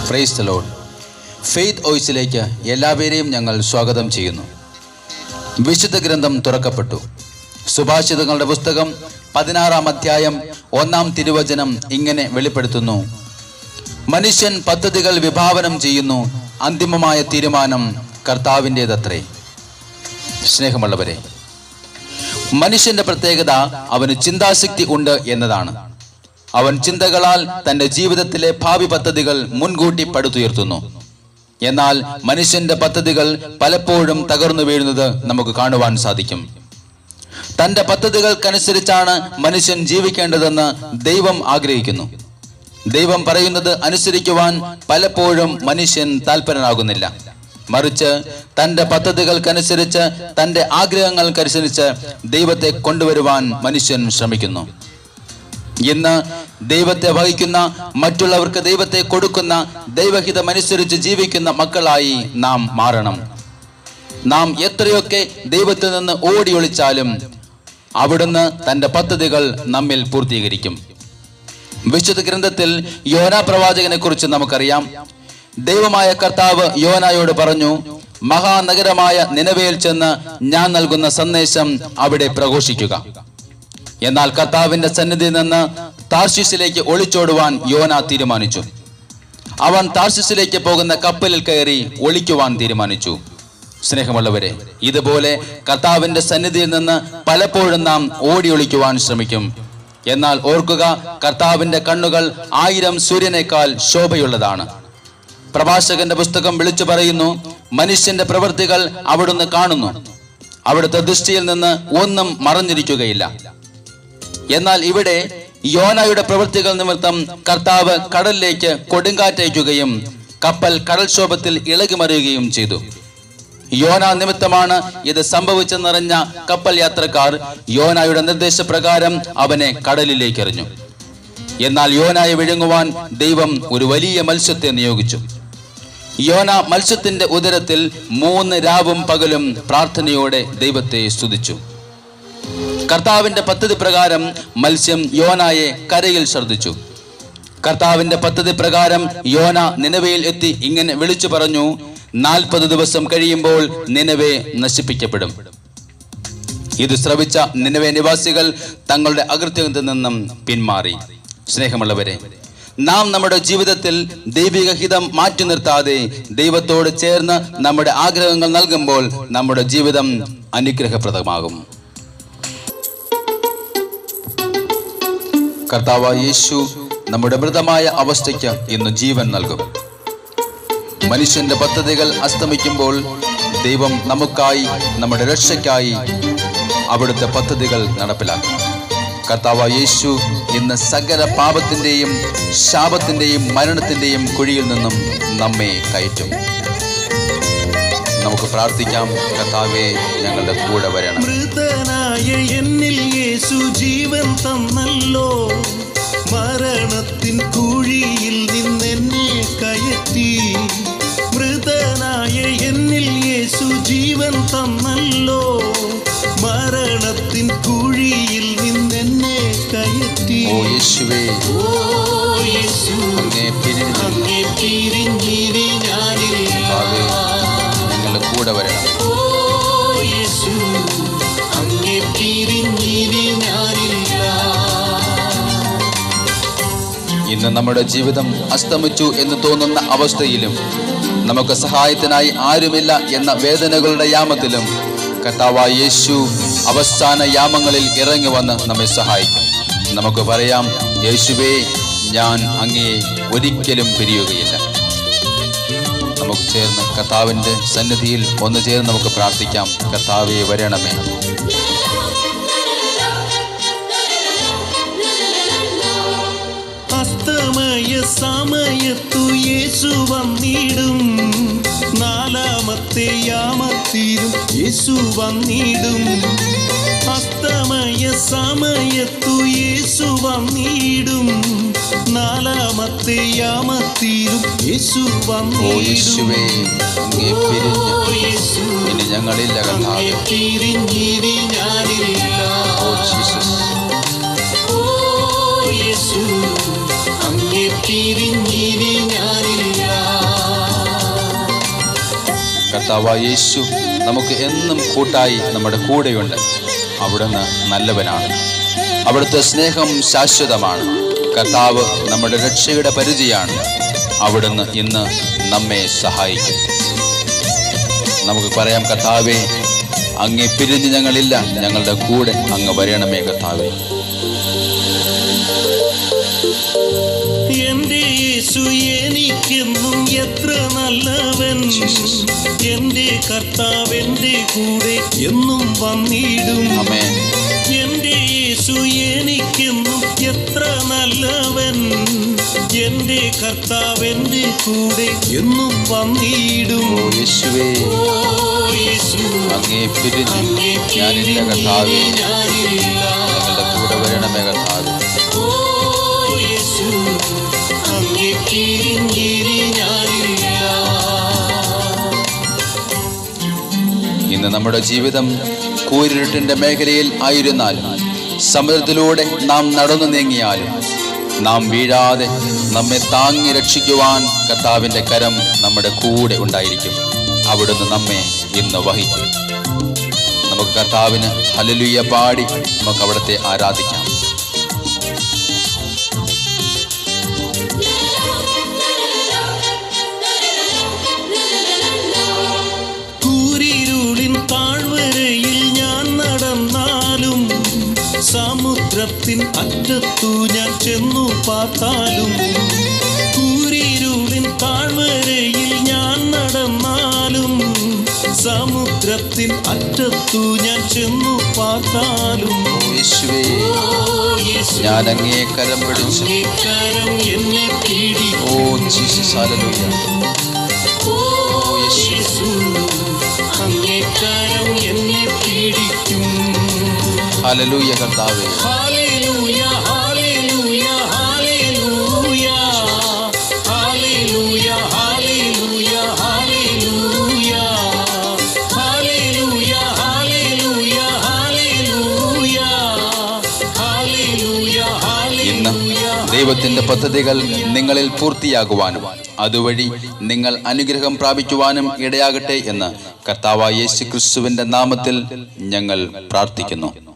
Praise the Lord. Faith വോയിസിലേക്ക് എല്ലാവരെയും ഞങ്ങൾ സ്വാഗതം ചെയ്യുന്നു. വിശുദ്ധ ഗ്രന്ഥം തുറക്കപ്പെട്ടു. സുഭാഷിതങ്ങളുടെ പുസ്തകം 16-ാം അധ്യായം 1-ാം തിരുവചനം ഇങ്ങനെ വെളിപ്പെടുത്തുന്നു: മനുഷ്യൻ പദ്ധതികൾ വിഭാവനം ചെയ്യുന്നു, അന്തിമമായ തീരുമാനം കർത്താവിൻ്റെതത്രേ. സ്നേഹമുള്ളവരെ, മനുഷ്യന്റെ പ്രത്യേകത അവന് ചിന്താശക്തി ഉണ്ട് എന്നതാണ്. അവൻ ചിന്തകളാൽ തൻ്റെ ജീവിതത്തിലെ ഭാവി പദ്ധതികൾ മുൻകൂട്ടി പടുത്തുയർത്തുന്നു. എന്നാൽ മനുഷ്യന്റെ പദ്ധതികൾ പലപ്പോഴും തകർന്നു വീഴുന്നത് നമുക്ക് കാണുവാൻ സാധിക്കും. തൻ്റെ പദ്ധതികൾക്കനുസരിച്ചാണ് മനുഷ്യൻ ജീവിക്കേണ്ടതെന്ന് ദൈവം ആഗ്രഹിക്കുന്നു. ദൈവം പറയുന്നത് അനുസരിക്കുവാൻ പലപ്പോഴും മനുഷ്യൻ താല്പര്യനാകുന്നില്ല. മറിച്ച് തൻ്റെ പദ്ധതികൾക്കനുസരിച്ച്, തൻ്റെ ആഗ്രഹങ്ങൾക്കനുസരിച്ച് ദൈവത്തെ കൊണ്ടുവരുവാൻ മനുഷ്യൻ ശ്രമിക്കുന്നു. ഇന്ന് ദൈവത്തെ വഹിക്കുന്ന, മറ്റുള്ളവർക്ക് ദൈവത്തെ കൊടുക്കുന്ന, ദൈവഹിതമനുസരിച്ച് ജീവിക്കുന്ന മക്കളായി നാം മാറണം. നാം എത്രയൊക്കെ ദൈവത്തിൽ നിന്ന് ഓടി ഒളിച്ചാലും അവിടുന്ന് തൻ്റെ പദ്ധതികൾ നമ്മിൽ പൂർത്തീകരിക്കും. വിശുദ്ധ ഗ്രന്ഥത്തിൽ യോനാ പ്രവാചകനെ കുറിച്ച് നമുക്കറിയാം. ദൈവമായ കർത്താവ് യോനായോട് പറഞ്ഞു, മഹാനഗരമായ നിനവയിൽ ചെന്ന് ഞാൻ നൽകുന്ന സന്ദേശം അവിടെ പ്രഘോഷിക്കുക. എന്നാൽ കർത്താവിന്റെ സന്നിധിയിൽ നിന്ന് താർശീസിലേക്ക് ഒളിച്ചോടുവാൻ യോന തീരുമാനിച്ചു. അവൻ താർശീസിലേക്ക് പോകുന്ന കപ്പലിൽ കയറി ഒളിക്കുവാൻ തീരുമാനിച്ചു. സ്നേഹമുള്ളവരെ, ഇതുപോലെ കർത്താവിന്റെ സന്നിധിയിൽ നിന്ന് പലപ്പോഴും നാം ഓടി ഒളിക്കുവാൻ ശ്രമിക്കും. എന്നാൽ ഓർക്കുക, കർത്താവിന്റെ കണ്ണുകൾ 1000 സൂര്യനേക്കാൾ ശോഭയുള്ളതാണ്. പ്രഭാഷകന്റെ പുസ്തകം വിളിച്ചു പറയുന്നു, മനുഷ്യന്റെ പ്രവൃത്തികൾ അവിടുന്ന് കാണുന്നു, അവിടുത്തെ ദൃഷ്ടിയിൽ നിന്ന് ഒന്നും മറഞ്ഞിരിക്കുകയില്ല. എന്നാൽ ഇവിടെ യോനായുടെ പ്രവൃത്തികൾ നിമിത്തം കർത്താവ് കടലിലേക്ക് കൊടുങ്കാറ്റയക്കുകയും കപ്പൽ കടൽക്ഷോഭത്തിൽ ഇളകിമറിയുകയും ചെയ്തു. യോന നിമിത്തമാണ് ഇത് സംഭവിച്ചെന്നറിഞ്ഞ കപ്പൽ യാത്രക്കാർ യോനായുടെ നിർദ്ദേശപ്രകാരം അവനെ കടലിലേക്ക് എറിഞ്ഞു. എന്നാൽ യോനായെ വിഴുങ്ങുവാൻ ദൈവം ഒരു വലിയ മത്സ്യത്തെ നിയോഗിച്ചു. യോന മത്സ്യത്തിന്റെ ഉദരത്തിൽ 3 രാവും പകലും പ്രാർത്ഥനയോടെ ദൈവത്തെ സ്തുതിച്ചു. കർത്താവിന്റെ പദ്ധതി പ്രകാരം മത്സ്യം യോനായെ കരയിൽ ശ്രദ്ധിച്ചു. കർത്താവിന്റെ പദ്ധതി പ്രകാരം യോന നിനവയിൽ എത്തി ഇങ്ങനെ വിളിച്ചു പറഞ്ഞു: 40 ദിവസം കഴിയുമ്പോൾ നിനവെ നശിപ്പിക്കപ്പെടും. ഇത് ശ്രവിച്ച നിനവെ നിവാസികൾ തങ്ങളുടെ അകൃത്യത്തിൽ നിന്നും പിന്മാറി. സ്നേഹമുള്ളവരെ, നാം നമ്മുടെ ജീവിതത്തിൽ ദൈവിക ഹിതം മാറ്റി നിർത്താതെ ദൈവത്തോട് ചേർന്ന് നമ്മുടെ ആഗ്രഹങ്ങൾ നൽകുമ്പോൾ നമ്മുടെ ജീവിതം അനുഗ്രഹപ്രദമാകും. കർത്താവായ യേശു നമ്മുടെ മൃതമായ അവസ്ഥയ്ക്ക് ഇന്ന് ജീവൻ നൽകും. മനുഷ്യന്റെ പദ്ധതികൾ അസ്തമിക്കുമ്പോൾ ദൈവം നമുക്കായി, നമ്മുടെ രക്ഷയ്ക്കായി അവിടുത്തെ പദ്ധതികൾ നടപ്പിലാക്കും. കർത്താവായ യേശു ഇന്ന് സകല പാപത്തിൻ്റെയും ശാപത്തിൻ്റെയും മരണത്തിൻ്റെയും കുഴിയിൽ നിന്നും നമ്മെ കയറ്റും. നമുക്ക് പ്രാർത്ഥിക്കാം. കർത്താവേ, ഞങ്ങളുടെ കൂടെ വരണം. മൃതനായ എന്നിൽ യേശു ജീവൻ തന്നല്ലോ, മരണത്തിൻ കുഴിയിൽ നിന്നെന്നെ കയറ്റി. മൃതനായ എന്നിൽ യേശു ജീവൻ തന്നല്ലോ, മരണത്തിൻ കുഴിയിൽ നിന്നെന്നെ കയറ്റി. ഓ യേശുവേ, അങ്ങേ പിരിഞ്ഞിരി ഞാനില്ല, ഞങ്ങളുടെ കൂടെ വരണം. ഇന്ന് നമ്മുടെ ജീവിതം അസ്തമിച്ചു എന്ന് തോന്നുന്ന അവസ്ഥയിലും, നമുക്ക് സഹായത്തിനായി ആരുമില്ല എന്ന വേദനകളുടെ യാമത്തിലും കർത്താവായ യേശു അവസാന യാമങ്ങളിൽ ഇറങ്ങി വന്ന് നമ്മെ സഹായിക്കും. നമുക്ക് പറയാം: യേശുവേ, ഞാൻ അങ്ങയെ ഒരിക്കലും പിരിയുകയില്ല. നമുക്ക് ചേർന്ന് കർത്താവിൻ്റെ സന്നിധിയിൽ ഒന്ന് ചേർന്ന് നമുക്ക് പ്രാർത്ഥിക്കാം. കർത്താവേ, വരണമേ. അസ്തമയ സമയത്തു യേശു വന്നിടും, 4-മത്തെ യാമത്തിലും യേശു വന്നിടും. അസ്തമയ സമയത്തു യേശു വന്നിടും, 4-മത്തെ യാമത്തിലും യേശു വന്നിടും. ഇനി ഞങ്ങളില്ല കർത്താവേ, പിരിഞ്ഞിരി ഞാനില്ല. അങ്ങേ പിരിഞ്ഞിരി ഞാനില്ല. കർത്താവായ യേശു നമുക്ക് എന്നും കൂട്ടായി നമ്മുടെ കൂടെയുണ്ട്. അവിടുന്ന് നല്ലവനാണ്. അവിടുത്തെ സ്നേഹം ശാശ്വതമാണ്. കർത്താവ് നമ്മുടെ രക്ഷയുടെ പരിചയാണ്. അവിടുന്ന് ഇന്ന് നമ്മെ സഹായിക്കും. നമുക്ക് പറയാം, കർത്താവേ, അങ്ങേ പിരിഞ്ഞ് ഞങ്ങളില്ല, ഞങ്ങളുടെ കൂടെ അങ്ങ് വരണമേ കർത്താവേ. എന്റെ യേശു എനിക്കെന്നും എത്ര നല്ലവൻ, എന്റെ കർത്താവ് എന്റെ കൂടെ എന്നും വന്നിടും. ആമേൻ. എന്റെ യേശു എനിക്കെന്നും എത്ര നല്ലവൻ, എന്റെ കർത്താവ് എന്റെ കൂടെ എന്നും വന്നിടും. ഓ യേശുവേ, യേശു അങ്ങേ പിരിഞ്ഞ് ഞാനില്ല കർത്താവേ, ഞങ്ങളുടെ കൂടെ വരണമേ കർത്താവേ. ഇന്ന് നമ്മുടെ ജീവിതം കൂരിരുട്ടിന്റെ മേഖലയിൽ ആയിരുന്നാലും, സമുദ്രത്തിലൂടെ നാം നടന്നു നീങ്ങിയാലും, നാം വീഴാതെ നമ്മെ താങ്ങി രക്ഷിക്കുവാൻ കർത്താവിന്റെ കരം നമ്മുടെ കൂടെ ഉണ്ടായിരിക്കും. അവിടുന്ന് നമ്മെ ഇന്ന് വഹിക്കും. നമുക്ക് കർത്താവിന് ഹല്ലേലൂയ പാടി നമുക്ക് അവിടുത്തെ ആരാധിക്കാം. താഴ്വരയിൽ ഞാൻ നടന്നാലും, സമുദ്രത്തിൻ അറ്റത്തു ഞാൻ ചെന്നു പാർത്താലും, കൂരിരുളിൻ താഴ്വരയിൽ ഞാൻ നടന്നാലും, സമുദ്രത്തിൻ അറ്റത്തു ഞാൻ ചെന്നു പാർത്താലും, യേശുവേ, ഞാൻ അങ്ങേ കരം പിടിച്ചു. കരം എന്നെ പിടിക്കും. Oh Jesus, hallelujah. യേശു അങ്ങേക്കരം എന്നെ പിടിക്കും. ഹല്ലേലൂയ കർത്താവേ. Hallelujah, hallelujah, hallelujah, hallelujah, hallelujah, hallelujah, hallelujah, hallelujah, hallelujah, hallelujah, ഇന്ന് ദൈവത്തിന്റെ പദ്ധതികൾ നിങ്ങളിൽ പൂർത്തിയാകുവാനും അതുവഴി നിങ്ങൾ അനുഗ്രഹം പ്രാപിക്കുവാനും ഇടയാകട്ടെ എന്ന് കർത്താവായ യേശു ക്രിസ്തുവിന്റെ നാമത്തിൽ ഞങ്ങൾ പ്രാർത്ഥിക്കുന്നു.